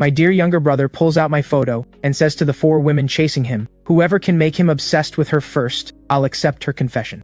My dear younger brother pulls out my photo and says to the 4 women chasing him, "Whoever can make him obsessed with her first, I'll accept her confession."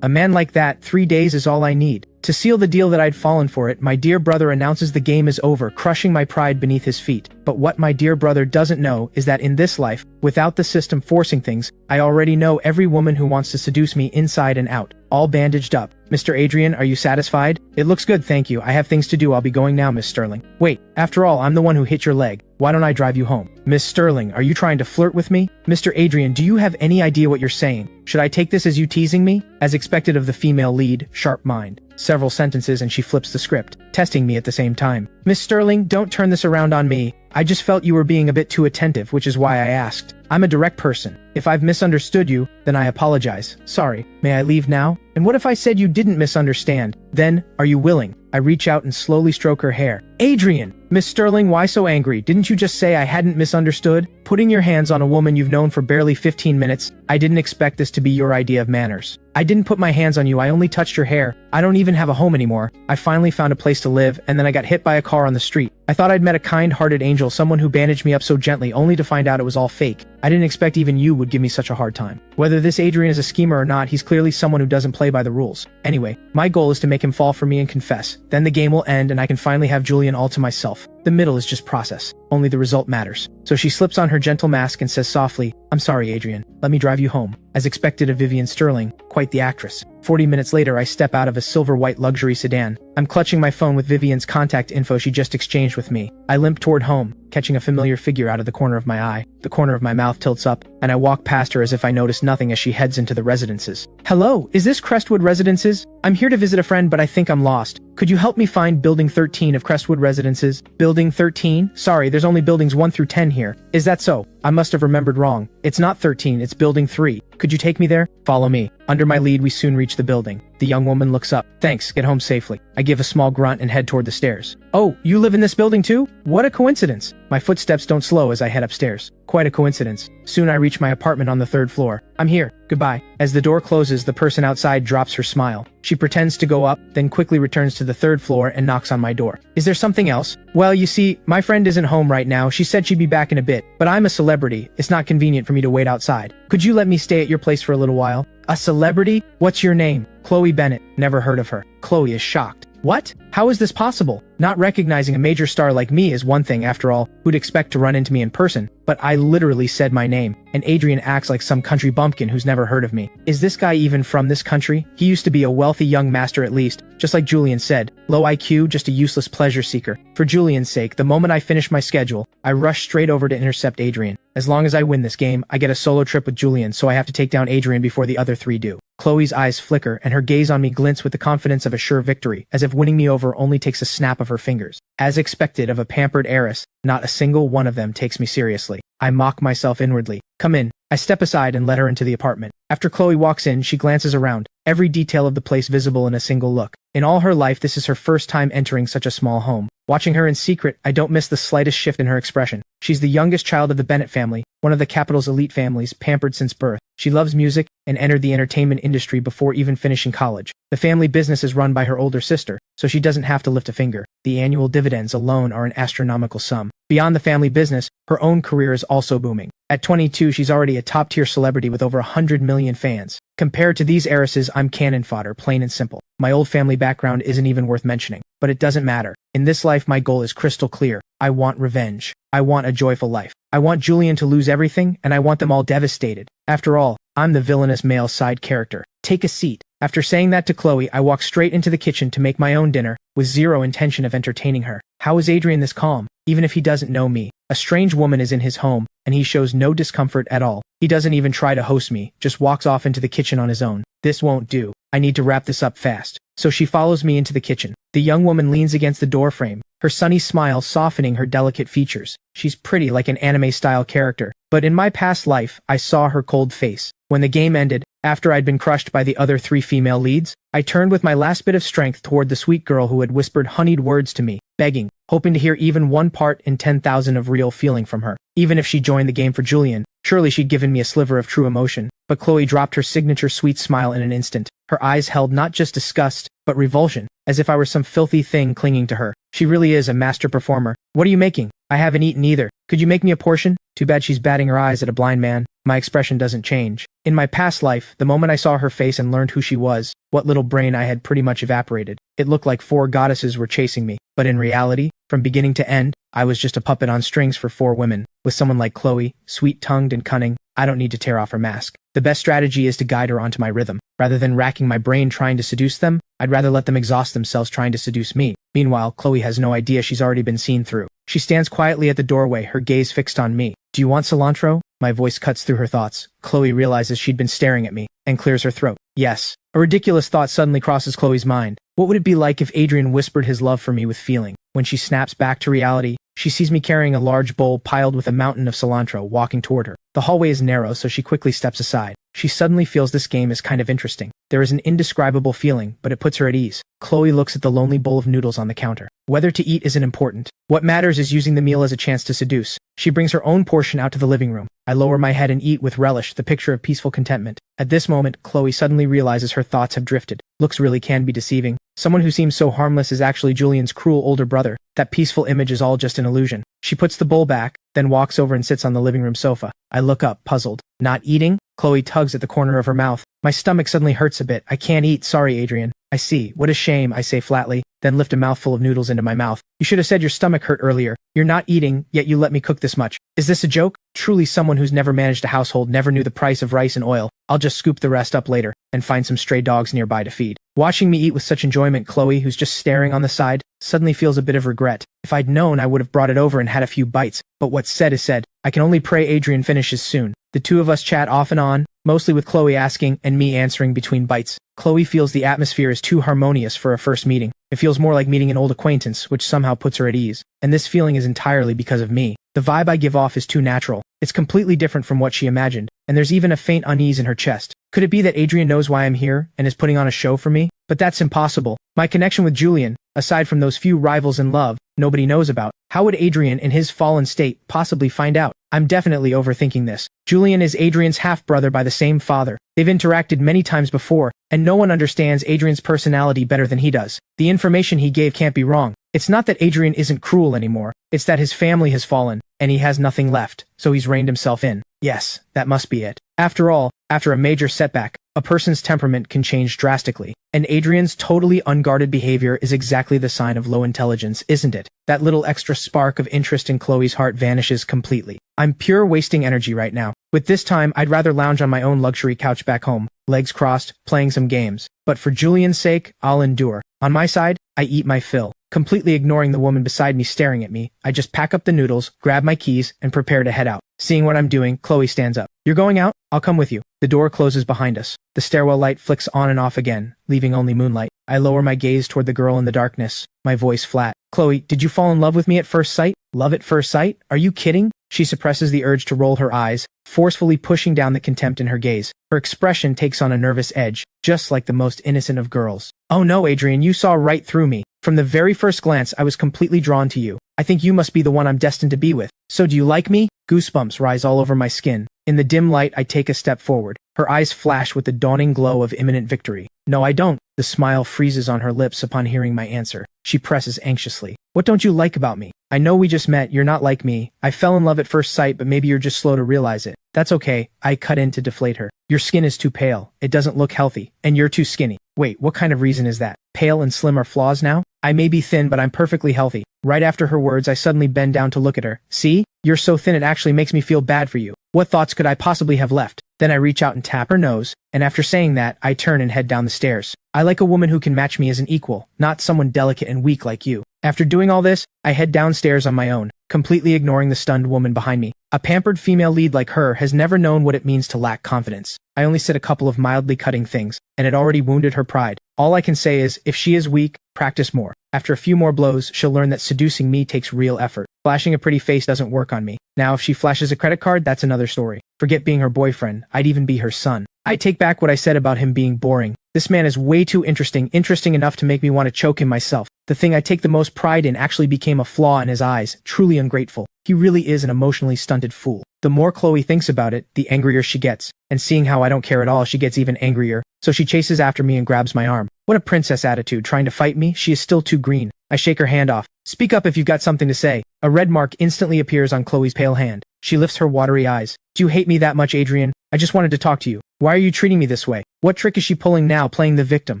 A man like that, 3 days is all I need. To seal the deal that I'd fallen for it, my dear brother announces the game is over, crushing my pride beneath his feet. But what my dear brother doesn't know is that in this life, without the system forcing things, I already know every woman who wants to seduce me inside and out, all bandaged up. "Mr. Adrian, are you satisfied?" "It looks good, thank you. I have things to do. I'll be going now, Miss Sterling." "Wait, after all, I'm the one who hit your leg. Why don't I drive you home?" "Miss Sterling, are you trying to flirt with me?" "Mr. Adrian, do you have any idea what you're saying? Should I take this as you teasing me?" As expected of the female lead, sharp mind. Several sentences and she flips the script, testing me at the same time. "Miss Sterling, don't turn this around on me. I just felt you were being a bit too attentive, which is why I asked. I'm a direct person. If I've misunderstood you, then I apologize. Sorry. May I leave now?" "And what if I said you didn't misunderstand? Then, are you willing?" I reach out and slowly stroke her hair. "Adrian! Miss Sterling, why so angry? Didn't you just say I hadn't misunderstood?" "Putting your hands on a woman you've known for barely 15 minutes, I didn't expect this to be your idea of manners. I didn't put my hands on you, I only touched your hair. I don't even have a home anymore. I finally found a place to live, and then I got hit by a car on the street. I thought I'd met a kind-hearted angel, someone who bandaged me up so gently, only to find out it was all fake. I didn't expect even you would give me such a hard time. Whether this Adrian is a schemer or not, he's clearly someone who doesn't play by the rules. Anyway, my goal is to make him fall for me and confess. Then the game will end and I can finally have Julian all to myself. The middle is just process. Only the result matters." So she slips on her gentle mask and says softly, "I'm sorry, Adrian. Let me drive you home." As expected of Vivian Sterling, quite the actress. 40 minutes later, I step out of a silver-white luxury sedan. I'm clutching my phone with Vivian's contact info she just exchanged with me. I limp toward home, catching a familiar figure out of the corner of my eye. The corner of my mouth tilts up, and I walk past her as if I notice nothing as she heads into the residences. "Hello, is this Crestwood Residences? I'm here to visit a friend, but I think I'm lost. Could you help me find Building 13 of Crestwood Residences?" "Building 13? Sorry, there's only buildings 1 through 10 here." "Is that so? I must have remembered wrong. It's not 13, it's Building 3. Could you take me there?" "Follow me." Under my lead, we soon reach the building. The young woman looks up. "Thanks, get home safely." I give a small grunt and head toward the stairs. "Oh, you live in this building too? What a coincidence." My footsteps don't slow as I head upstairs. Quite a coincidence. Soon I reach my apartment on the 3rd floor. "I'm here. Goodbye." As the door closes, the person outside drops her smile. She pretends to go up, then quickly returns to the 3rd floor and knocks on my door. "Is there something else?" "Well, you see, my friend isn't home right now. She said she'd be back in a bit, but I'm a celebrity. It's not convenient for me to wait outside. Could you let me stay at your place for a little while?" "A celebrity? What's your name?" "Chloe Bennett." "Never heard of her." Chloe is shocked. "What? How is this possible? Not recognizing a major star like me is one thing, after all. Who'd expect to run into me in person? But I literally said my name, and Adrian acts like some country bumpkin who's never heard of me. Is this guy even from this country? He used to be a wealthy young master at least, just like Julian said. Low IQ, just a useless pleasure seeker. For Julian's sake, the moment I finish my schedule, I rush straight over to intercept Adrian. As long as I win this game, I get a solo trip with Julian, so I have to take down Adrian before the other 3 do. Chloe's eyes flicker, and her gaze on me glints with the confidence of a sure victory, as if winning me over only takes a snap of her fingers. As expected of a pampered heiress, not a single one of them takes me seriously. I mock myself inwardly. "Come in." I step aside and let her into the apartment. After Chloe walks in, she glances around, every detail of the place visible in a single look. In all her life, this is her first time entering such a small home. Watching her in secret, I don't miss the slightest shift in her expression. She's the youngest child of the Bennett family, one of the capital's elite families, pampered since birth. She loves music and entered the entertainment industry before even finishing college. The family business is run by her older sister, so she doesn't have to lift a finger. The annual dividends alone are an astronomical sum. Beyond the family business, her own career is also booming. At 22, she's already a top-tier celebrity with over 100 million fans. Compared to these heiresses, I'm cannon fodder, plain and simple. My old family background isn't even worth mentioning. But it doesn't matter. In this life, my goal is crystal clear. I want revenge. I want a joyful life. I want Julian to lose everything, and I want them all devastated. After all, I'm the villainous male side character. Take a seat. After saying that to Chloe, I walk straight into the kitchen to make my own dinner, with zero intention of entertaining her. How is Adrian this calm, even if he doesn't know me? A strange woman is in his home, and he shows no discomfort at all. He doesn't even try to host me, just walks off into the kitchen on his own. This won't do. I need to wrap this up fast. So she follows me into the kitchen. The young woman leans against the doorframe, her sunny smile softening her delicate features. She's pretty like an anime-style character, but in my past life, I saw her cold face. When the game ended, after I'd been crushed by the other 3 female leads, I turned with my last bit of strength toward the sweet girl who had whispered honeyed words to me, begging, hoping to hear even 1 part in 10,000 of real feeling from her. Even if she joined the game for Julian, surely she'd given me a sliver of true emotion. But Chloe dropped her signature sweet smile in an instant. Her eyes held not just disgust, but revulsion, as if I were some filthy thing clinging to her. She really is a master performer. "What are you making?" I haven't eaten either. Could you make me a portion? Too bad she's batting her eyes at a blind man. My expression doesn't change. In my past life, the moment I saw her face and learned who she was, what little brain I had pretty much evaporated. It looked like 4 goddesses were chasing me. But in reality, from beginning to end, I was just a puppet on strings for 4 women. With someone like Chloe, sweet-tongued and cunning, I don't need to tear off her mask. The best strategy is to guide her onto my rhythm. Rather than racking my brain trying to seduce them, I'd rather let them exhaust themselves trying to seduce me. Meanwhile, Chloe has no idea she's already been seen through. She stands quietly at the doorway, her gaze fixed on me. Do you want cilantro? My voice cuts through her thoughts. Chloe realizes she'd been staring at me, and clears her throat. Yes. A ridiculous thought suddenly crosses Chloe's mind. What would it be like if Adrian whispered his love for me with feeling? When she snaps back to reality, she sees me carrying a large bowl piled with a mountain of cilantro walking toward her. The hallway is narrow, so she quickly steps aside. She suddenly feels this game is kind of interesting. There is an indescribable feeling, but it puts her at ease. Chloe looks at the lonely bowl of noodles on the counter. Whether to eat isn't important. What matters is using the meal as a chance to seduce. She brings her own portion out to the living room. I lower my head and eat with relish, the picture of peaceful contentment. At this moment, Chloe suddenly realizes her thoughts have drifted. Looks really can be deceiving. Someone who seems so harmless is actually Julian's cruel older brother. That peaceful image is all just an illusion. She puts the bowl back, then walks over and sits on the living room sofa. I look up, puzzled. Not eating? Chloe tugs at the corner of her mouth. My stomach suddenly hurts a bit. I can't eat, sorry Adrian. I see. What a shame, I say flatly, then lift a mouthful of noodles into my mouth. You should have said your stomach hurt earlier. You're not eating, yet you let me cook this much. Is this a joke? Truly someone who's never managed a household never knew the price of rice and oil. I'll just scoop the rest up later, and find some stray dogs nearby to feed. Watching me eat with such enjoyment, Chloe, who's just staring on the side, suddenly feels a bit of regret. If I'd known, I would have brought it over and had a few bites. But what's said is said. I can only pray Adrian finishes soon. The two of us chat off and on, mostly with Chloe asking and me answering between bites. Chloe feels the atmosphere is too harmonious for a first meeting. It feels more like meeting an old acquaintance, which somehow puts her at ease. And this feeling is entirely because of me. The vibe I give off is too natural. It's completely different from what she imagined, and there's even a faint unease in her chest. Could it be that Adrian knows why I'm here, and is putting on a show for me? But that's impossible. My connection with Julian, aside from those few rivals in love, nobody knows about. How would Adrian, in his fallen state, possibly find out? I'm definitely overthinking this. Julian is Adrian's half-brother by the same father. They've interacted many times before, and no one understands Adrian's personality better than he does. The information he gave can't be wrong. It's not that Adrian isn't cruel anymore. It's that his family has fallen, and he has nothing left, so he's reined himself in. Yes, that must be it. After all, after a major setback, a person's temperament can change drastically. And Adrian's totally unguarded behavior is exactly the sign of low intelligence, isn't it? That little extra spark of interest in Chloe's heart vanishes completely. I'm pure wasting energy right now. With this time, I'd rather lounge on my own luxury couch back home, legs crossed, playing some games. But for Julian's sake, I'll endure. On my side, I eat my fill. Completely ignoring the woman beside me staring at me, I just pack up the noodles, grab my keys, and prepare to head out. Seeing what I'm doing, Chloe stands up. You're going out? I'll come with you. The door closes behind us. The stairwell light flicks on and off again, leaving only moonlight. I lower my gaze toward the girl in the darkness, my voice flat. Chloe, did you fall in love with me at first sight? Love at first sight? Are you kidding? She suppresses the urge to roll her eyes, forcefully pushing down the contempt in her gaze. Her expression takes on a nervous edge, just like the most innocent of girls. Oh no, Adrian, you saw right through me. From the very first glance, I was completely drawn to you. I think you must be the one I'm destined to be with. So do you like me? Goosebumps rise all over my skin. In the dim light, I take a step forward. Her eyes flash with the dawning glow of imminent victory. No, I don't. The smile freezes on her lips upon hearing my answer. She presses anxiously. What don't you like about me? I know we just met, you're not like me. I fell in love at first sight, but maybe you're just slow to realize it. That's okay. I cut in to deflate her. Your skin is too pale. It doesn't look healthy. And you're too skinny. Wait, what kind of reason is that? Pale and slim are flaws now? I may be thin, but I'm perfectly healthy. Right after her words, I suddenly bend down to look at her. See? You're so thin it actually makes me feel bad for you. What thoughts could I possibly have left? Then I reach out and tap her nose, and after saying that, I turn and head down the stairs. I like a woman who can match me as an equal, not someone delicate and weak like you. After doing all this, I head downstairs on my own, completely ignoring the stunned woman behind me. A pampered female lead like her has never known what it means to lack confidence. I only said a couple of mildly cutting things, and it already wounded her pride. All I can say is, if she is weak, practice more. After a few more blows, she'll learn that seducing me takes real effort. Flashing a pretty face doesn't work on me. Now, if she flashes a credit card, that's another story. Forget being her boyfriend, I'd even be her son. I take back what I said about him being boring. This man is way too interesting enough to make me want to choke him myself. The thing I take the most pride in actually became a flaw in his eyes, truly ungrateful. He really is an emotionally stunted fool. The more Chloe thinks about it, the angrier she gets. And seeing how I don't care at all, she gets even angrier. So she chases after me and grabs my arm. What a princess attitude, trying to fight me? She is still too green. I shake her hand off. Speak up if you've got something to say. A red mark instantly appears on Chloe's pale hand. She lifts her watery eyes. Do you hate me that much, Adrian? I just wanted to talk to you. Why are you treating me this way? What trick is she pulling now, playing the victim?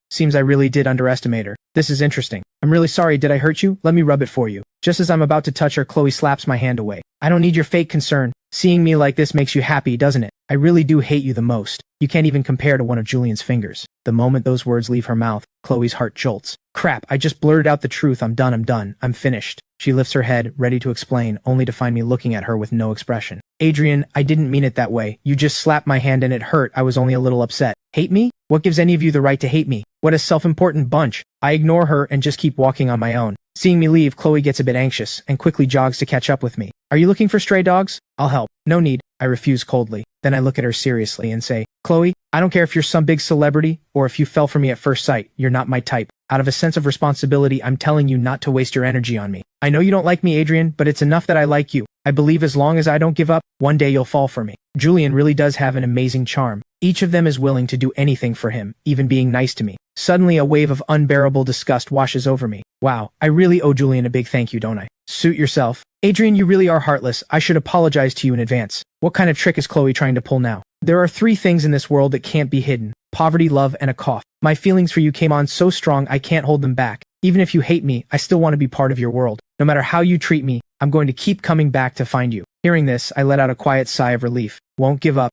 Seems I really did underestimate her. This is interesting. I'm really sorry, did I hurt you? Let me rub it for you. Just as I'm about to touch her, Chloe slaps my hand away. I don't need your fake concern. Seeing me like this makes you happy, doesn't it? I really do hate you the most. You can't even compare to one of Julian's fingers. The moment those words leave her mouth, Chloe's heart jolts. Crap, I just blurted out the truth. I'm done. I'm finished. She lifts her head, ready to explain, only to find me looking at her with no expression. Adrian, I didn't mean it that way. You just slapped my hand and it hurt. I was only a little upset. Hate me? What gives any of you the right to hate me? What a self-important bunch. I ignore her and just keep walking on my own. Seeing me leave, Chloe gets a bit anxious and quickly jogs to catch up with me. Are you looking for stray dogs? I'll help. No need. I refuse coldly. Then I look at her seriously and say, Chloe, I don't care if you're some big celebrity or if you fell for me at first sight. You're not my type. Out of a sense of responsibility, I'm telling you not to waste your energy on me. I know you don't like me, Adrian, but it's enough that I like you. I believe as long as I don't give up, one day you'll fall for me. Julian really does have an amazing charm. Each of them is willing to do anything for him, even being nice to me. Suddenly a wave of unbearable disgust washes over me. Wow, I really owe Julian a big thank you, don't I? Suit yourself. Adrian, you really are heartless. I should apologize to you in advance. What kind of trick is Chloe trying to pull now? There are 3 things in this world that can't be hidden. Poverty, love, and a cough. My feelings for you came on so strong I can't hold them back. Even if you hate me, I still want to be part of your world. No matter how you treat me, I'm going to keep coming back to find you. Hearing this, I let out a quiet sigh of relief. Won't give up.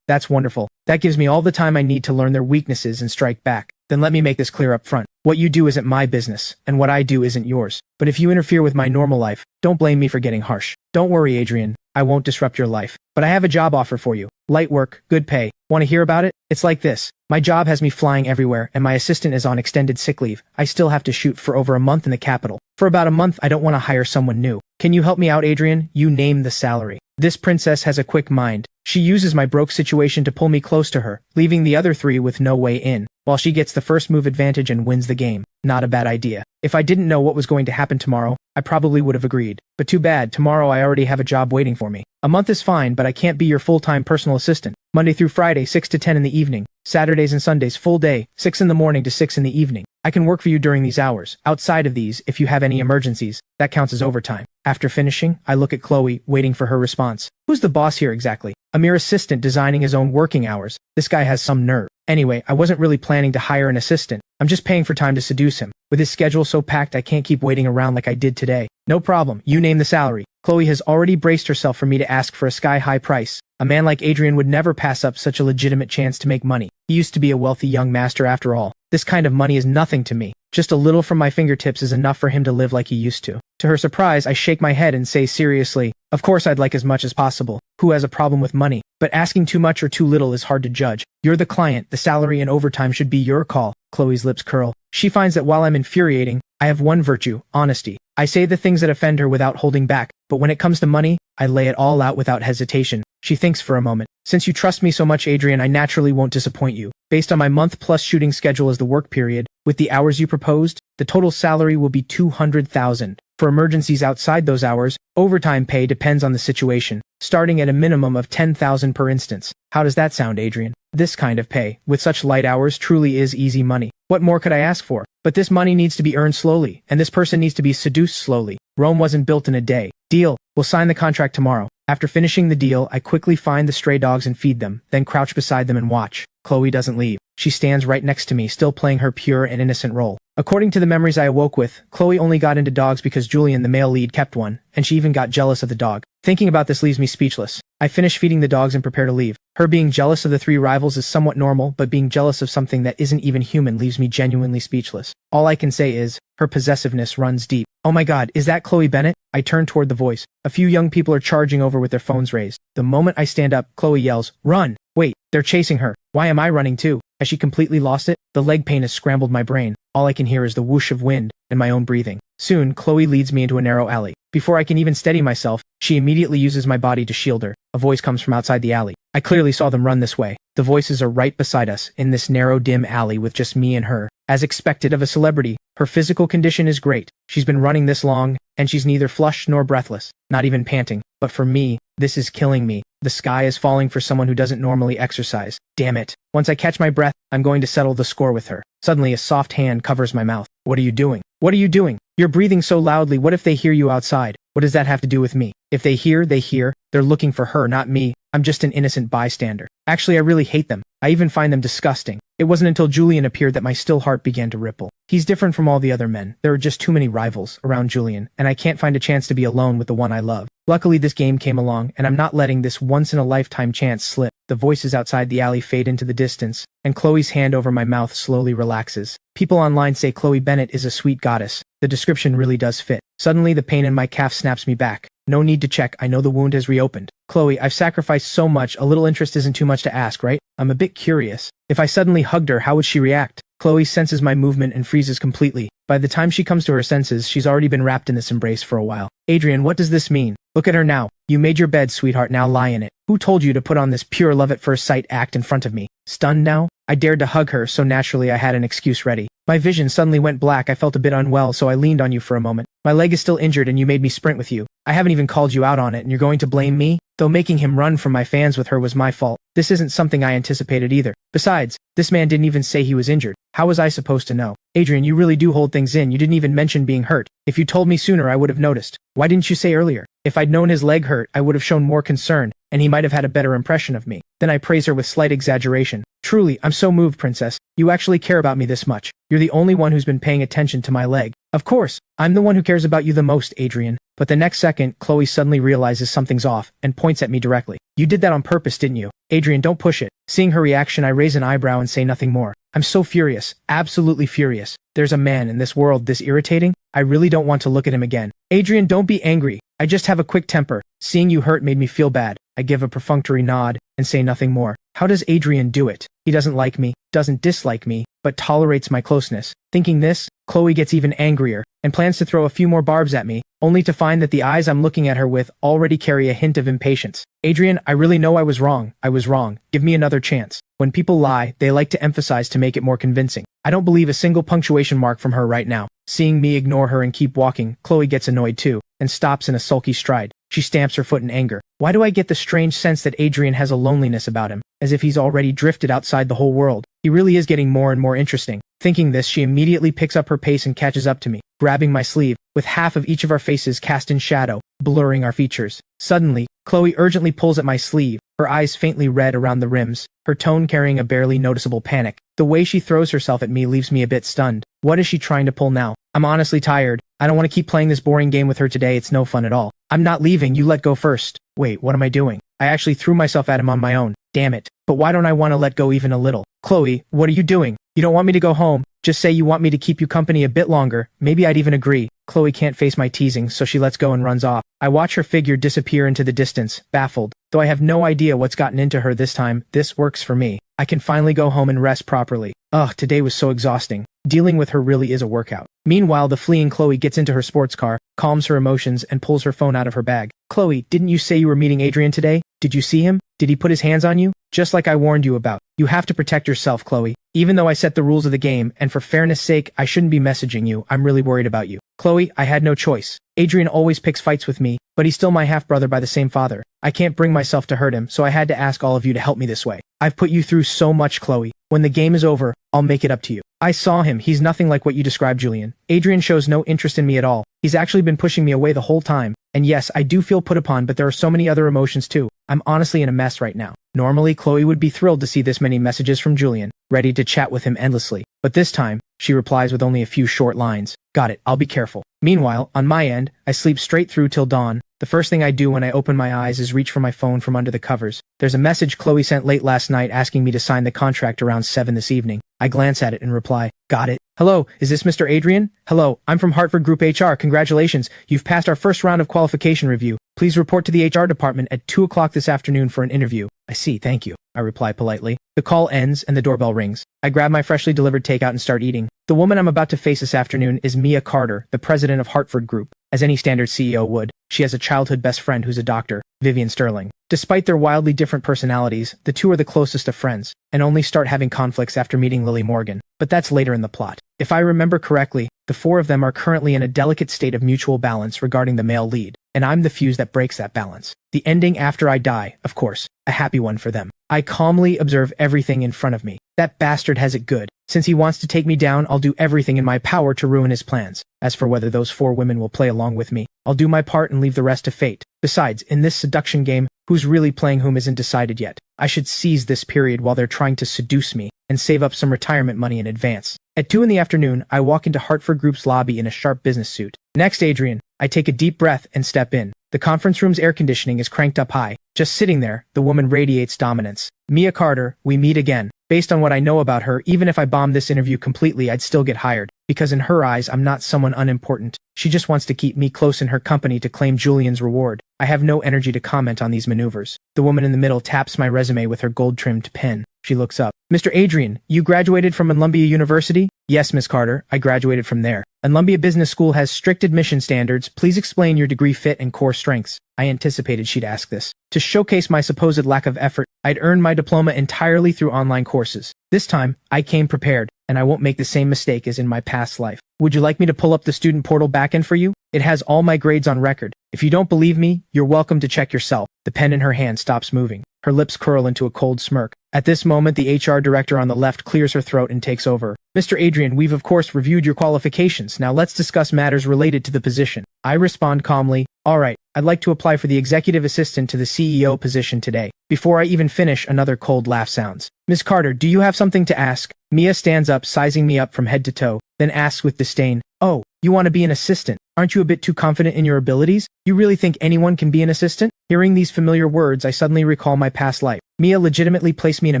That's wonderful. That gives me all the time I need to learn their weaknesses and strike back. Then let me make this clear up front. What you do isn't my business, and what I do isn't yours. But if you interfere with my normal life, don't blame me for getting harsh. Don't worry, Adrian. I won't disrupt your life. But I have a job offer for you. Light work, good pay. Want to hear about it? It's like this. My job has me flying everywhere, and my assistant is on extended sick leave. I still have to shoot for over a month in the capital. For about a month, I don't want to hire someone new. Can you help me out, Adrian? You name the salary. This princess has a quick mind. She uses my broke situation to pull me close to her, leaving the other 3 with no way in, while she gets the first move advantage and wins the game. Not a bad idea. If I didn't know what was going to happen tomorrow, I probably would have agreed. But too bad, tomorrow I already have a job waiting for me. A month is fine, but I can't be your full-time personal assistant. Monday through Friday, 6 to 10 in the evening. Saturdays and Sundays, full day, 6 in the morning to 6 in the evening. I can work for you during these hours. Outside of these, if you have any emergencies, that counts as overtime. After finishing, I look at Chloe, waiting for her response. Who's the boss here exactly? A mere assistant designing his own working hours. This guy has some nerve. Anyway, I wasn't really planning to hire an assistant. I'm just paying for time to seduce him. With his schedule so packed, I can't keep waiting around like I did today. No problem. You name the salary. Chloe has already braced herself for me to ask for a sky-high price. A man like Adrian would never pass up such a legitimate chance to make money. He used to be a wealthy young master after all. This kind of money is nothing to me. Just a little from my fingertips is enough for him to live like he used to. To her surprise, I shake my head and say seriously, of course I'd like as much as possible. Who has a problem with money? But asking too much or too little is hard to judge. You're the client. The salary and overtime should be your call. Chloe's lips curl. She finds that while I'm infuriating, I have one virtue, honesty. I say the things that offend her without holding back, but when it comes to money, I lay it all out without hesitation. She thinks for a moment. Since you trust me so much, Adrian, I naturally won't disappoint you. Based on my month-plus shooting schedule as the work period, with the hours you proposed, the total salary will be $200,000. For emergencies outside those hours, overtime pay depends on the situation, starting at a minimum of $10,000 per instance. How does that sound, Adrian? This kind of pay, with such light hours, truly is easy money. What more could I ask for? But this money needs to be earned slowly, and this person needs to be seduced slowly. Rome wasn't built in a day. Deal. We'll sign the contract tomorrow. After finishing the deal, I quickly find the stray dogs and feed them, then crouch beside them and watch. Chloe doesn't leave. She stands right next to me, still playing her pure and innocent role. According to the memories I awoke with, Chloe only got into dogs because Julian, the male lead, kept one, and she even got jealous of the dog. Thinking about this leaves me speechless. I finish feeding the dogs and prepare to leave. Her being jealous of the 3 rivals is somewhat normal, but being jealous of something that isn't even human leaves me genuinely speechless. All I can say is, her possessiveness runs deep. Oh my god, is that Chloe Bennett? I turn toward the voice. A few young people are charging over with their phones raised. The moment I stand up, Chloe yells, "Run!" Wait, they're chasing her. Why am I running too? Has she completely lost it? The leg pain has scrambled my brain. All I can hear is the whoosh of wind and my own breathing. Soon, Chloe leads me into a narrow alley. Before I can even steady myself, she immediately uses my body to shield her. A voice comes from outside the alley. I clearly saw them run this way. The voices are right beside us, in this narrow, dim alley with just me and her. As expected of a celebrity, her physical condition is great. She's been running this long, and she's neither flushed nor breathless, not even panting. But for me, this is killing me. The sky is falling for someone who doesn't normally exercise. Damn it. Once I catch my breath, I'm going to settle the score with her. Suddenly a soft hand covers my mouth. What are you doing? What are you doing? You're breathing so loudly. What if they hear you outside? What does that have to do with me? If they hear, they hear. They're looking for her, not me. I'm just an innocent bystander. Actually, I really hate them. I even find them disgusting. It wasn't until Julian appeared that my still heart began to ripple. He's different from all the other men. There are just too many rivals around Julian, and I can't find a chance to be alone with the one I love. Luckily, this game came along, and I'm not letting this once-in-a-lifetime chance slip. The voices outside the alley fade into the distance, and Chloe's hand over my mouth slowly relaxes. People online say Chloe Bennett is a sweet goddess. The description really does fit. Suddenly, the pain in my calf snaps me back. No need to check, I know the wound has reopened. Chloe, I've sacrificed so much, a little interest isn't too much to ask, right? I'm a bit curious. If I suddenly hugged her, how would she react? Chloe senses my movement and freezes completely. By the time she comes to her senses, she's already been wrapped in this embrace for a while. Adrian, what does this mean? Look at her now. You made your bed, sweetheart, now lie in it. Who told you to put on this pure love at first sight act in front of me? Stunned now? I dared to hug her, so naturally I had an excuse ready. My vision suddenly went black. I felt a bit unwell, so I leaned on you for a moment. My leg is still injured and you made me sprint with you. I haven't even called you out on it and you're going to blame me? Though making him run from my fans with her was my fault, this isn't something I anticipated either. Besides, this man didn't even say he was injured. How was I supposed to know? Adrian, you really do hold things in. You didn't even mention being hurt. If you told me sooner, I would have noticed. Why didn't you say earlier? If I'd known his leg hurt, I would have shown more concern, and he might have had a better impression of me. Then I praise her with slight exaggeration. Truly, I'm so moved, princess. You actually care about me this much. You're the only one who's been paying attention to my leg. Of course, I'm the one who cares about you the most, Adrian. But the next second, Chloe suddenly realizes something's off and points at me directly. You did that on purpose, didn't you? Adrian, don't push it. Seeing her reaction, I raise an eyebrow and say nothing more. I'm so furious. Absolutely furious. There's a man in this world this irritating? I really don't want to look at him again. Adrian, don't be angry. I just have a quick temper. Seeing you hurt made me feel bad. I give a perfunctory nod and say nothing more. How does Adrian do it? He doesn't like me, doesn't dislike me, but tolerates my closeness. Thinking this, Chloe gets even angrier and plans to throw a few more barbs at me, only to find that the eyes I'm looking at her with already carry a hint of impatience. Adrian, I really know I was wrong. I was wrong. Give me another chance. When people lie, they like to emphasize to make it more convincing. I don't believe a single punctuation mark from her right now. Seeing me ignore her and keep walking, Chloe gets annoyed too, and stops in a sulky stride. She stamps her foot in anger. Why do I get the strange sense that Adrian has a loneliness about him, as if he's already drifted outside the whole world? He really is getting more and more interesting. Thinking this, she immediately picks up her pace and catches up to me, grabbing my sleeve, with half of each of our faces cast in shadow, blurring our features. Suddenly, Chloe urgently pulls at my sleeve, her eyes faintly red around the rims, her tone carrying a barely noticeable panic. The way she throws herself at me leaves me a bit stunned. What is she trying to pull now? I'm honestly tired. I don't want to keep playing this boring game with her today. It's no fun at all. I'm not leaving. You let go first. Wait, what am I doing? I actually threw myself at him on my own. Damn it. But why don't I want to let go even a little? Chloe, what are you doing? You don't want me to go home. Just say you want me to keep you company a bit longer. Maybe I'd even agree. Chloe can't face my teasing, so she lets go and runs off. I watch her figure disappear into the distance, baffled. Though I have no idea what's gotten into her this time, this works for me. I can finally go home and rest properly. Ugh, today was so exhausting. Dealing with her really is a workout. Meanwhile, the fleeing Chloe gets into her sports car, calms her emotions, and pulls her phone out of her bag. Chloe, didn't you say you were meeting Adrian today? Did you see him? Did he put his hands on you? Just like I warned you about. You have to protect yourself, Chloe. Even though I set the rules of the game, and for fairness' sake, I shouldn't be messaging you, I'm really worried about you. Chloe, I had no choice. Adrian always picks fights with me, but he's still my half-brother by the same father. I can't bring myself to hurt him, so I had to ask all of you to help me this way. I've put you through so much, Chloe. When the game is over, I'll make it up to you. I saw him. He's nothing like what you described, Julian. Adrian shows no interest in me at all. He's actually been pushing me away the whole time. And yes, I do feel put upon, but there are so many other emotions too. I'm honestly in a mess right now. Normally, Chloe would be thrilled to see this many messages from Julian, ready to chat with him endlessly. But this time, she replies with only a few short lines. Got it, I'll be careful. Meanwhile, on my end, I sleep straight through till dawn. The first thing I do when I open my eyes is reach for my phone from under the covers. There's a message Chloe sent late last night asking me to sign the contract around 7 this evening. I glance at it and reply, got it. Hello, is this Mr. Adrian? Hello, I'm from Hartford Group HR. Congratulations, you've passed our first round of qualification review. Please report to the HR department at 2 o'clock this afternoon for an interview. I see, thank you, I reply politely. The call ends and the doorbell rings. I grab my freshly delivered takeout and start eating. The woman I'm about to face this afternoon is Mia Carter, the president of Hartford Group. As any standard CEO would, she has a childhood best friend who's a doctor, Vivian Sterling. Despite their wildly different personalities, the two are the closest of friends, and only start having conflicts after meeting Lily Morgan. But that's later in the plot. If I remember correctly, the four of them are currently in a delicate state of mutual balance regarding the male lead, and I'm the fuse that breaks that balance. The ending after I die, of course, a happy one for them. I calmly observe everything in front of me. That bastard has it good. Since he wants to take me down, I'll do everything in my power to ruin his plans. As for whether those 4 women will play along with me, I'll do my part and leave the rest to fate. Besides, in this seduction game, who's really playing whom isn't decided yet. I should seize this period while they're trying to seduce me, and save up some retirement money in advance. At 2 in the afternoon, I walk into Hartford Group's lobby in a sharp business suit. Next, Adrian. I take a deep breath and step in. The conference room's air conditioning is cranked up high. Just sitting there, the woman radiates dominance. Mia Carter, we meet again. Based on what I know about her, even if I bombed this interview completely, I'd still get hired. Because in her eyes, I'm not someone unimportant. She just wants to keep me close in her company to claim Julian's reward. I have no energy to comment on these maneuvers. The woman in the middle taps my resume with her gold-trimmed pen. She looks up. Mr. Adrian, you graduated from Columbia University? Yes, Miss Carter, I graduated from there. Columbia Business School has strict admission standards. Please explain your degree fit and core strengths. I anticipated she'd ask this. To showcase my supposed lack of effort, I'd earned my diploma entirely through online courses. This time, I came prepared, and I won't make the same mistake as in my past life. Would you like me to pull up the student portal backend for you? It has all my grades on record. If you don't believe me, you're welcome to check yourself. The pen in her hand stops moving. Her lips curl into a cold smirk. At this moment, the HR director on the left clears her throat and takes over. Mr. Adrian, we've of course reviewed your qualifications. Now let's discuss matters related to the position. I respond calmly. All right, I'd like to apply for the executive assistant to the CEO position today. Before I even finish, another cold laugh sounds. Miss Carter, do you have something to ask? Mia stands up, sizing me up from head to toe, then asks with disdain, oh, you want to be an assistant? Aren't you a bit too confident in your abilities? You really think anyone can be an assistant? Hearing these familiar words, I suddenly recall my past life. Mia legitimately placed me in a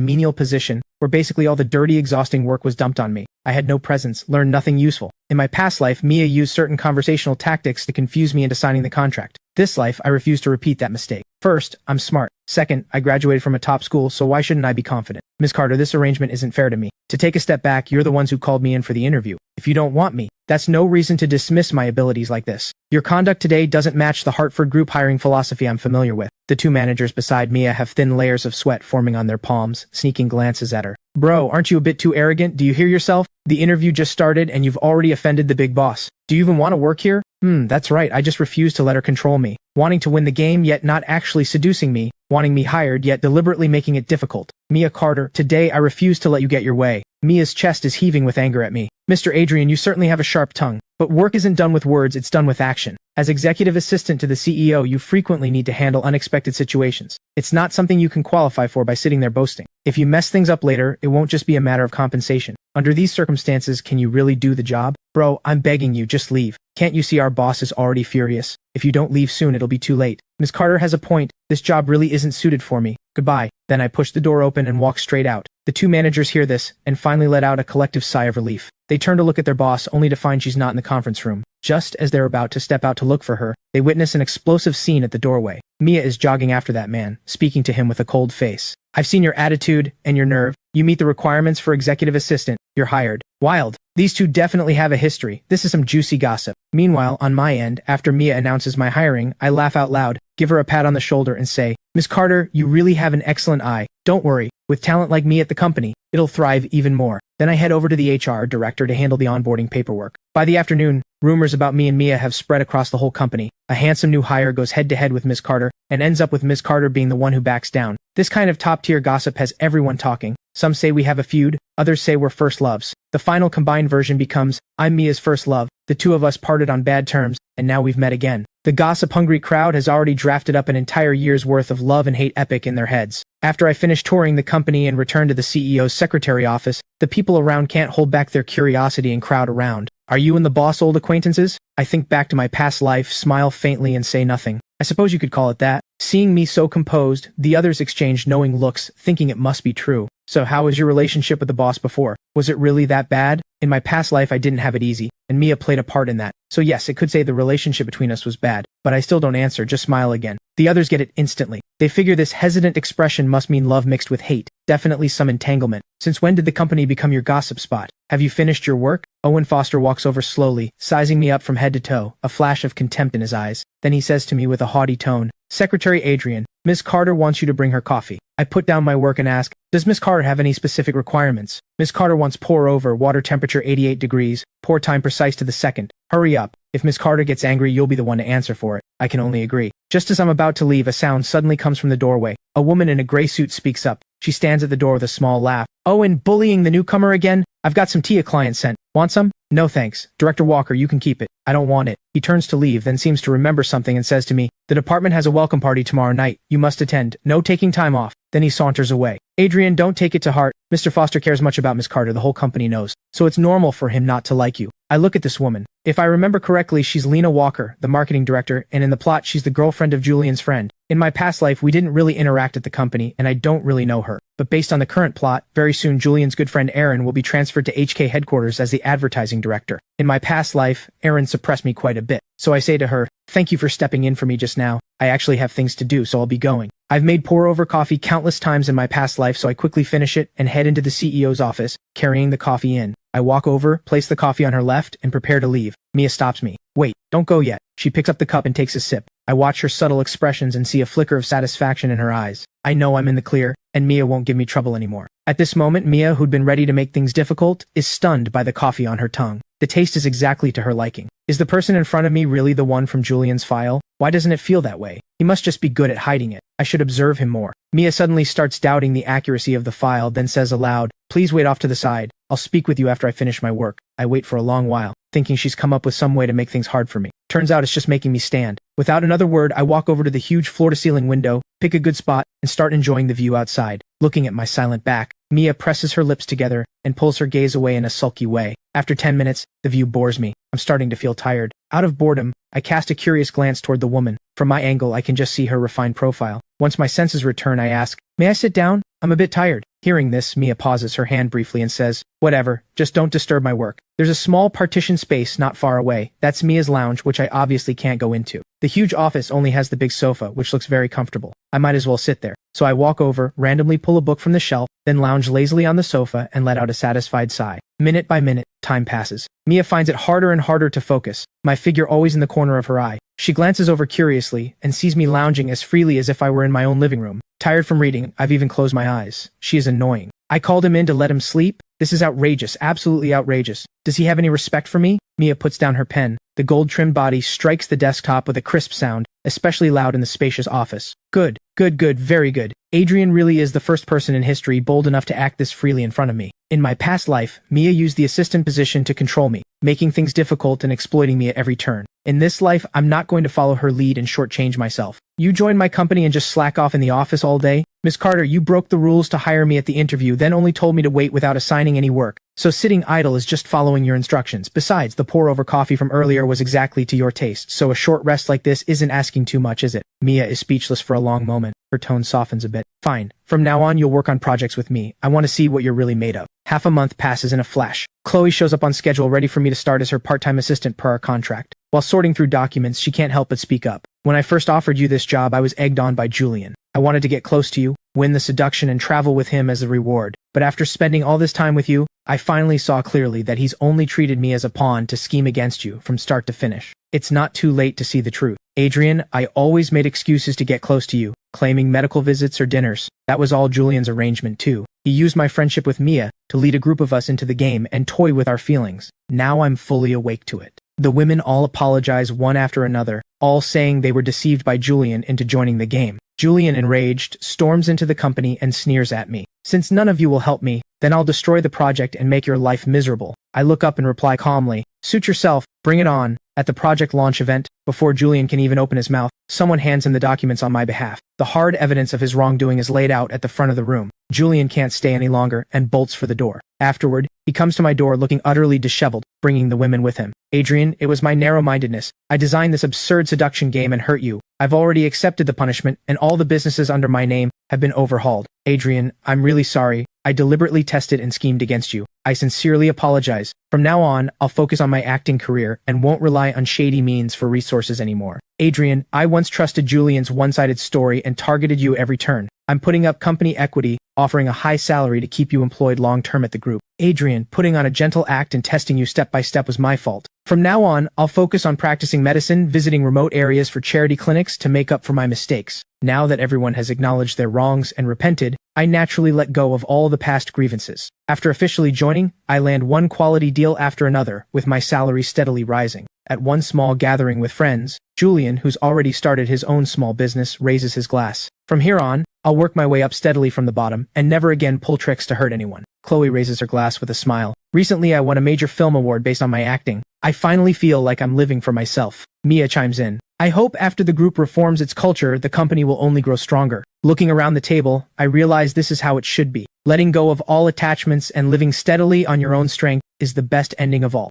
menial position, where basically all the dirty, exhausting work was dumped on me. I had no presence, learned nothing useful. In my past life, Mia used certain conversational tactics to confuse me into signing the contract. This life, I refuse to repeat that mistake. First, I'm smart. Second, I graduated from a top school, so why shouldn't I be confident? Miss Carter, this arrangement isn't fair to me. To take a step back, you're the ones who called me in for the interview. If you don't want me, that's no reason to dismiss my abilities like this. Your conduct today doesn't match the Hartford Group hiring philosophy I'm familiar with. The 2 managers beside Mia have thin layers of sweat forming on their palms, sneaking glances at her. Bro, aren't you a bit too arrogant? Do you hear yourself? The interview just started and you've already offended the big boss. Do you even want to work here? That's right, I just refuse to let her control me. Wanting to win the game yet not actually seducing me. Wanting me hired yet deliberately making it difficult. Mia Carter, today I refuse to let you get your way. Mia's chest is heaving with anger at me. Mr. Adrian, you certainly have a sharp tongue. But work isn't done with words, it's done with action. As executive assistant to the CEO, you frequently need to handle unexpected situations. It's not something you can qualify for by sitting there boasting. If you mess things up later, it won't just be a matter of compensation. Under these circumstances, can you really do the job? Bro, I'm begging you, just leave. Can't you see our boss is already furious? If you don't leave soon, it'll be too late. Miss Carter has a point. This job really isn't suited for me. Goodbye. Then I push the door open and walk straight out. The 2 managers hear this, and finally let out a collective sigh of relief. They turn to look at their boss, only to find she's not in the conference room. Just as they're about to step out to look for her, they witness an explosive scene at the doorway. Mia is jogging after that man, speaking to him with a cold face. I've seen your attitude and your nerve. You meet the requirements for executive assistant. You're hired. Wild. These 2 definitely have a history. This is some juicy gossip. Meanwhile, on my end, after Mia announces my hiring, I laugh out loud, give her a pat on the shoulder and say, Miss Carter, you really have an excellent eye. Don't worry. With talent like me at the company, it'll thrive even more. Then I head over to the HR director to handle the onboarding paperwork. By the afternoon, rumors about me and Mia have spread across the whole company. A handsome new hire goes head-to-head with Miss Carter, and ends up with Miss Carter being the one who backs down. This kind of top-tier gossip has everyone talking. Some say we have a feud, others say we're first loves. The final combined version becomes, I'm Mia's first love, the 2 of us parted on bad terms, and now we've met again. The gossip-hungry crowd has already drafted up an entire year's worth of love and hate epic in their heads. After I finish touring the company and return to the CEO's secretary office, the people around can't hold back their curiosity and crowd around. Are you and the boss old acquaintances? I think back to my past life, smile faintly and say nothing. I suppose you could call it that. Seeing me so composed, the others exchange knowing looks, thinking it must be true. So how was your relationship with the boss before? Was it really that bad? In my past life I didn't have it easy, and Mia played a part in that. So yes, it could say the relationship between us was bad, but I still don't answer, just smile again. The others get it instantly. They figure this hesitant expression must mean love mixed with hate. Definitely some entanglement. Since when did the company become your gossip spot? Have you finished your work? Owen Foster walks over slowly, sizing me up from head to toe, a flash of contempt in his eyes. Then he says to me with a haughty tone, Secretary Adrian, Miss Carter wants you to bring her coffee. I put down my work and ask, does Miss Carter have any specific requirements? Miss Carter wants pour over, water temperature 88 degrees, pour time precise to the second. Hurry up. If Miss Carter gets angry, you'll be the one to answer for it. I can only agree. Just as I'm about to leave, a sound suddenly comes from the doorway. A woman in a gray suit speaks up. She stands at the door with a small laugh. Oh, and bullying the newcomer again? I've got some tea a client sent. Want some? No thanks. Director Walker, you can keep it. I don't want it. He turns to leave, then seems to remember something and says to me, the department has a welcome party tomorrow night. You must attend. No taking time off. Then he saunters away. Adrian, don't take it to heart. Mr. Foster cares much about Miss Carter, the whole company knows. So it's normal for him not to like you. I look at this woman. If I remember correctly, she's Lena Walker, the marketing director, and in the plot, she's the girlfriend of Julian's friend. In my past life, we didn't really interact at the company, and I don't really know her. But based on the current plot, very soon Julian's good friend Aaron will be transferred to HK headquarters as the advertising director. In my past life, Aaron suppressed me quite a bit. So I say to her, thank you for stepping in for me just now. I actually have things to do, so I'll be going. I've made pour-over coffee countless times in my past life, so I quickly finish it and head into the CEO's office, carrying the coffee in. I walk over, place the coffee on her left, and prepare to leave. Mia stops me. Wait, don't go yet. She picks up the cup and takes a sip. I watch her subtle expressions and see a flicker of satisfaction in her eyes. I know I'm in the clear, and Mia won't give me trouble anymore. At this moment, Mia, who'd been ready to make things difficult, is stunned by the coffee on her tongue. The taste is exactly to her liking. Is the person in front of me really the one from Julian's file? Why doesn't it feel that way? He must just be good at hiding it. I should observe him more. Mia suddenly starts doubting the accuracy of the file, then says aloud, please wait off to the side. I'll speak with you after I finish my work. I wait for a long while, thinking she's come up with some way to make things hard for me. Turns out it's just making me stand. Without another word, I walk over to the huge floor-to-ceiling window, pick a good spot, and start enjoying the view outside. Looking at my silent back, Mia presses her lips together and pulls her gaze away in a sulky way. After 10 minutes, the view bores me. I'm starting to feel tired. Out of boredom, I cast a curious glance toward the woman. From my angle, I can just see her refined profile. Once my senses return, I ask, may I sit down? I'm a bit tired. Hearing this, Mia pauses her hand briefly and says, whatever, just don't disturb my work. There's a small partition space not far away. That's Mia's lounge, which I obviously can't go into. The huge office only has the big sofa, which looks very comfortable. I might as well sit there. So I walk over, randomly pull a book from the shelf, then lounge lazily on the sofa and let out a satisfied sigh. Minute by minute, time passes. Mia finds it harder and harder to focus, my figure always in the corner of her eye. She glances over curiously and sees me lounging as freely as if I were in my own living room. Tired from reading, I've even closed my eyes. She is annoying. I called him in to let him sleep? This is outrageous, absolutely outrageous. Does he have any respect for me? Mia puts down her pen. The gold-trimmed body strikes the desktop with a crisp sound, especially loud in the spacious office. Good, very good. Adrian really is the first person in history bold enough to act this freely in front of me. In my past life, Mia used the assistant position to control me, making things difficult and exploiting me at every turn. In this life, I'm not going to follow her lead and shortchange myself. You join my company and just slack off in the office all day? Miss Carter, you broke the rules to hire me at the interview, then only told me to wait without assigning any work. So sitting idle is just following your instructions. Besides, the pour-over coffee from earlier was exactly to your taste, so a short rest like this isn't asking too much, is it? Mia is speechless for a long moment. Her tone softens a bit. Fine. From now on, you'll work on projects with me. I want to see what you're really made of. Half a month passes in a flash. Chloe shows up on schedule, ready for me to start as her part-time assistant per our contract. While sorting through documents, she can't help but speak up. When I first offered you this job, I was egged on by Julian. I wanted to get close to you, win the seduction, and travel with him as a reward. But after spending all this time with you, I finally saw clearly that he's only treated me as a pawn to scheme against you from start to finish. It's not too late to see the truth. Adrian, I always made excuses to get close to you, claiming medical visits or dinners. That was all Julian's arrangement too. He used my friendship with Mia to lead a group of us into the game and toy with our feelings. Now I'm fully awake to it. The women all apologize one after another, all saying they were deceived by Julian into joining the game. Julian, enraged, storms into the company and sneers at me. Since none of you will help me, then I'll destroy the project and make your life miserable. I look up and reply calmly, suit yourself, bring it on. At the project launch event, before Julian can even open his mouth, someone hands him the documents on my behalf. The hard evidence of his wrongdoing is laid out at the front of the room. Julian can't stay any longer and bolts for the door. Afterward, he comes to my door looking utterly disheveled, bringing the women with him. Adrian, it was my narrow-mindedness. I designed this absurd seduction game and hurt you. I've already accepted the punishment, and all the businesses under my name have been overhauled. Adrian, I'm really sorry. I deliberately tested and schemed against you. I sincerely apologize. From now on, I'll focus on my acting career and won't rely on shady means for resources anymore. Adrian, I once trusted Julian's one-sided story and targeted you every turn. I'm putting up company equity, offering a high salary to keep you employed long-term at the group. Adrian, putting on a gentle act and testing you step by step was my fault. From now on, I'll focus on practicing medicine, visiting remote areas for charity clinics to make up for my mistakes. Now that everyone has acknowledged their wrongs and repented, I naturally let go of all the past grievances. After officially joining, I land one quality deal after another, with my salary steadily rising. At one small gathering with friends, Julian, who's already started his own small business, raises his glass. From here on, I'll work my way up steadily from the bottom and never again pull tricks to hurt anyone. Chloe raises her glass with a smile. Recently I won a major film award based on my acting. I finally feel like I'm living for myself. Mia chimes in. I hope after the group reforms its culture, the company will only grow stronger. Looking around the table, I realize this is how it should be. Letting go of all attachments and living steadily on your own strength is the best ending of all.